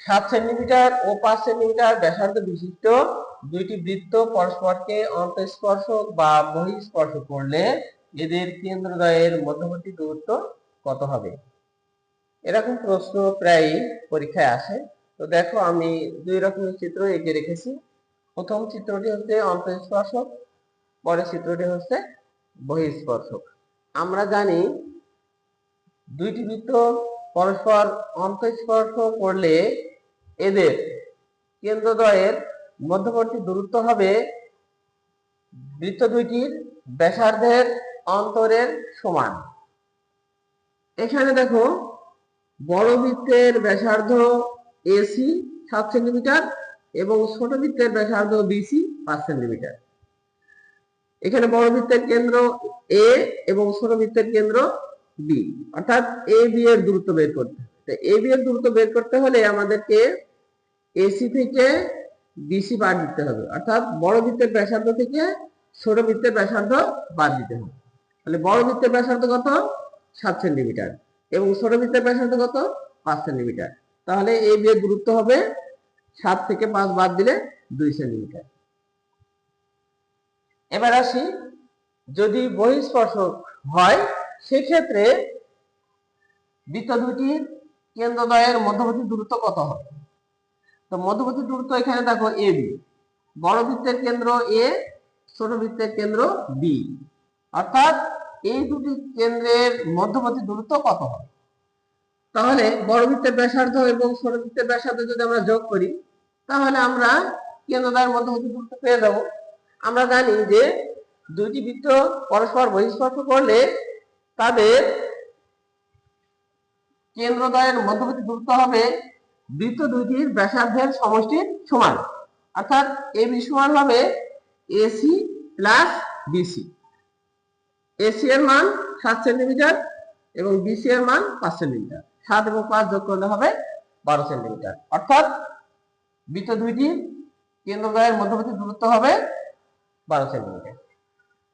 7 centimetre ও 5 centimetre ব্যাসার্ধ বিশিষ্ট দুইটি বৃত্ত পরস্পরকে অন্তঃস্পর্শক বা বহিঃস্পর্শ করলে এদের কেন্দ্রদ্বয়ের মধ্যবর্তী দূরত্ব কত হবে? এরকম প্রশ্ন প্রায় পরীক্ষায় আসে। তো দেখো, আমি দুই রকমের চিত্র এঁকে রেখেছি। প্রথম চিত্রটি হচ্ছে অন্তঃস্পর্শক, পরের চিত্রটি হচ্ছে বহিঃস্পর্শক। আমরা জানি দুইটি বৃত্ত পরস্পর অন্তঃস্পর্শ করলে এদের কেন্দ্রদ্বয়ের মধ্যবর্তী দূরত্ব হবে বৃত্ত দুইটির ব্যাসার্ধের অন্তরের সমান। এখানে দেখো, বড় বৃত্তের ব্যাসার্ধ AC 7 সেন্টিমিটার এবং ছোট বৃত্তের ব্যাসার্ধ BC 5 সেন্টিমিটার। এখানে বড় বৃত্তের কেন্দ্র A এবং ছোট বৃত্তের কেন্দ্র B, অর্থাৎ AB এর দূরত্ব বের করতে হবে। AB এর দূরত্ব বের করতে হলে আমাদেরকে AC থেকে BC বাদ দিতে হবে, অর্থাৎ বড় বৃত্তের ব্যাসার্ধ থেকে ছোট বৃত্তের ব্যাসার্ধ বাদ দিতে হবে। তাহলে বড় বৃত্তের ব্যাসার্ধ কত? 7 সেন্টিমিটার এবং ছোট বৃত্তের ব্যাসার্ধ কত? 5 সেন্টিমিটার। তাহলে AB এর দূরত্ব হবে 7 থেকে 5 বাদ দিলে 2 সেন্টিমিটার। এবার আসি, যদি বহিঃস্পর্শক হয় সেক্ষেত্রে বৃত্ত দুটির কেন্দ্রদ্বয়ের মধ্যবর্তী দূরত্ব কত হবে? তো মধ্যবর্তী দূরত্ব এখানে দেখো AB, বড় বৃত্তের কেন্দ্র A, ছোট বৃত্তের কেন্দ্র B, অর্থাৎ এই দুটি কেন্দ্রের মধ্যবর্তী দূরত্ব কত হবে? তাহলে বড় বৃত্তের ব্যাসার্ধ এবং ছোট বৃত্তের ব্যাসার্ধ যদি আমরা যোগ করি তাহলে আমরা কেন্দ্রদ্বয়ের মধ্যবর্তী দূরত্ব পেয়ে যাব। আমরা জানি যে দুইটি বৃত্ত পরস্পর বহিঃস্পর্শ করলে তাদের কেন্দ্রদ্বয়ের মধ্যবর্তী দূরত্ব হবে বৃত্ত দুইটির ব্যাসার্ধের সমষ্টির সমান, অর্থাৎ AB সমান হবে AC প্লাস BC। AC এর মান 7 সেন্টিমিটার এবং BC এর মান 5 সেন্টিমিটার। 7 এবং 5 যোগ করলে হবে 12 সেন্টিমিটার, অর্থাৎ বৃত্ত দুইটির কেন্দ্রদ্বয়ের মধ্যবর্তী দূরত্ব হবে 12 সেন্টিমিটার।